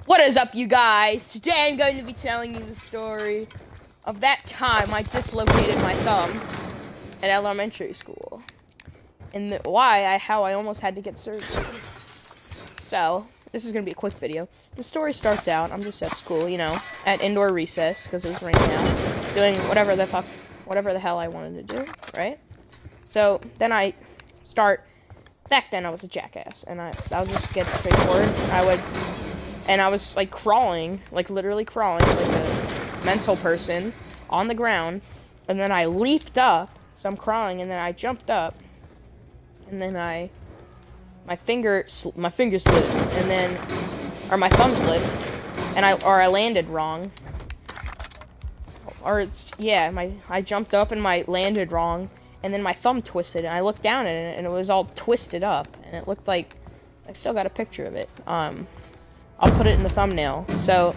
What is up, you guys? Today I'm going to be telling you the story of that time I dislocated my thumb at elementary school. And how I almost had to get surgery. So, this is going to be a quick video. The story starts out, I'm just at school, you know, at indoor recess, because it was raining out, doing whatever the hell I wanted to do, right? So, then I start, back then I was a jackass, and I'll just get straightforward. I was, like, crawling, like, literally crawling, like a mental person, on the ground, and then I leaped up, so I'm crawling, and then I jumped up, and then my finger slipped, and then, or my thumb slipped, and I landed wrong, I jumped up and I landed wrong, and then my thumb twisted, and I looked down at it, and it was all twisted up, and it looked like, I still got a picture of it, I'll put it in the thumbnail. So,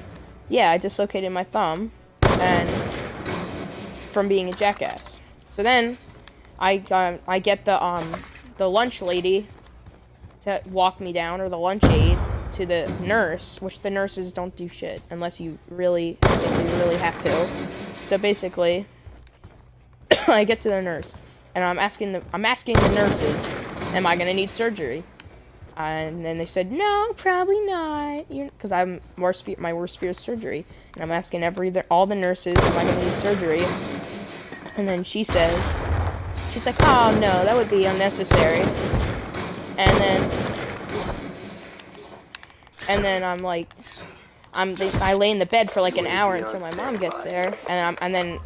yeah, I dislocated my thumb, and from being a jackass. So then, I get the lunch lady to walk me down, or the lunch aide, to the nurse, which the nurses don't do shit, unless you really have to. So basically, I get to the nurse, and I'm asking the nurses, am I gonna need surgery? And then they said, no, probably not, because my worst fear is surgery. And I'm asking all the nurses, am I gonna need surgery? And then she's like, oh no, that would be unnecessary. And then I'm like, I lay in the bed for like an hour until my mom gets there, and then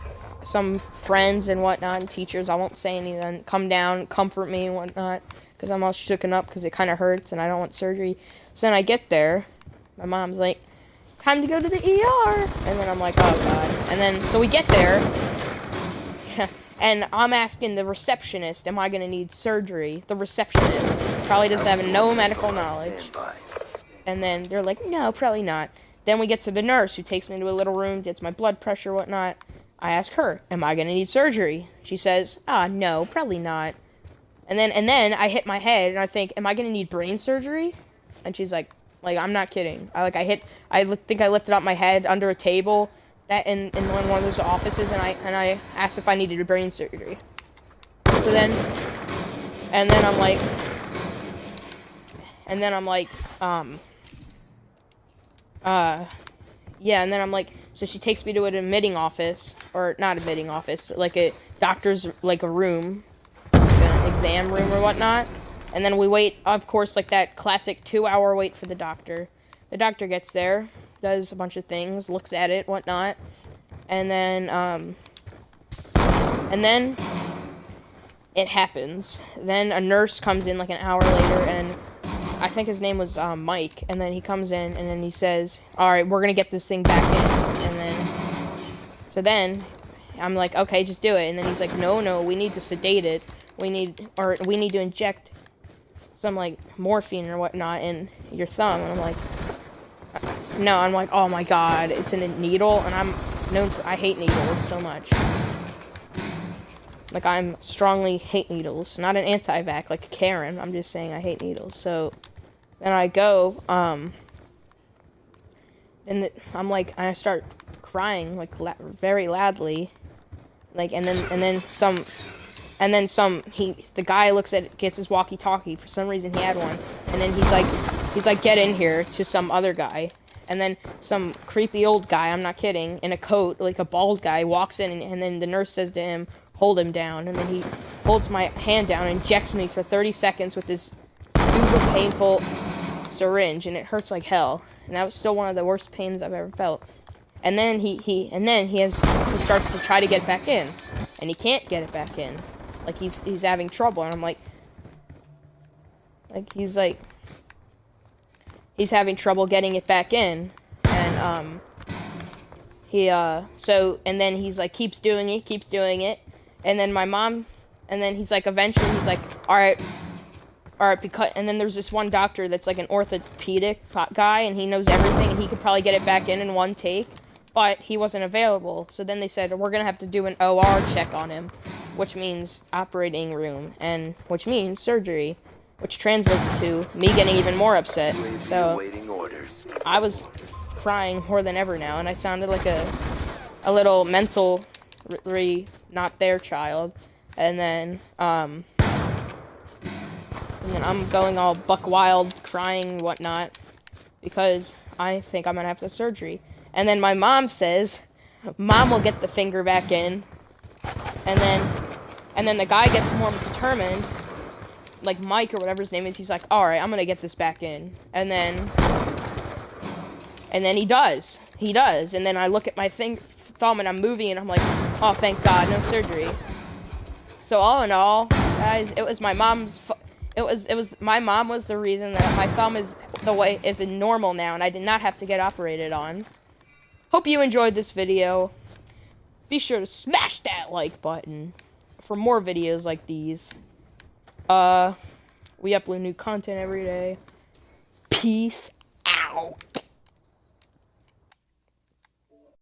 some friends and whatnot, and teachers, I won't say anything, come down, comfort me and whatnot, because I'm all shooken up because it kind of hurts and I don't want surgery. So then I get there, my mom's like, time to go to the ER, and then I'm like, oh god. And then, so we get there, and I'm asking the receptionist, am I going to need surgery? The receptionist probably doesn't have no medical knowledge. And then they're like, no, probably not. Then we get to the nurse, who takes me into a little room, gets my blood pressure, whatnot. I ask her, am I going to need surgery? She says, no, probably not. And then I hit my head, and I think, am I going to need brain surgery? And she's like, I'm not kidding. I think I lifted up my head under a table in one of those offices, and I asked if I needed a brain surgery. So then, and then I'm like, so she takes me to an admitting office, or not admitting office, like a doctor's, like a room, an exam room or whatnot, and then we wait, of course, like that classic 2-hour wait for the doctor. The doctor gets there, does a bunch of things, looks at it, whatnot, and then it happens. Then a nurse comes in like an hour later, and I think his name was Mike, and then he comes in, and then he says, alright, we're gonna get this thing back in, and then, so then, I'm like, okay, just do it, and then he's like, no, we need to sedate it, we need to inject some, like, morphine or whatnot in your thumb, and I'm like, no, I'm like, oh my god, it's in a needle, and I hate needles so much. Like, I'm strongly hate needles. Not an anti-vax, like Karen. I'm just saying I hate needles. So, then I go, I start crying, like, very loudly. Like, the guy gets his walkie-talkie. For some reason, he had one. And then he's like, get in here, to some other guy. And then some creepy old guy, I'm not kidding, in a coat, like a bald guy, walks in, and then the nurse says to him, hold him down, and then he holds my hand down and injects me for 30 seconds with this super painful syringe, and it hurts like hell. And that was still one of the worst pains I've ever felt. And then he starts to try to get back in, and he can't get it back in. Like, he's having trouble, and I'm like he's having trouble getting it back in, and and then he's like, keeps doing it, and then my mom, and then he's like, eventually he's like, alright, because, and then there's this one doctor that's like an orthopedic guy, and he knows everything, and he could probably get it back in one take, but he wasn't available, so then they said, we're gonna have to do an OR check on him, which means operating room, and which means surgery, which translates to me getting even more upset. So I was crying more than ever now, and I sounded like a little mentally not there child. And then I'm going all buck wild, crying and whatnot, because I think I'm gonna have the surgery. And then my mom says, Mom will get the finger back in. And then the guy gets more determined, like Mike or whatever his name is. He's like, alright, I'm gonna get this back in. And then he does. He does. And then I look at my thumb and I'm moving and I'm like, oh, thank God, no surgery. So all in all, guys, it was my mom's my mom was the reason that my thumb is normal now, and I did not have to get operated on. Hope you enjoyed this video. Be sure to smash that like button for more videos like these. We upload new content every day. Peace out.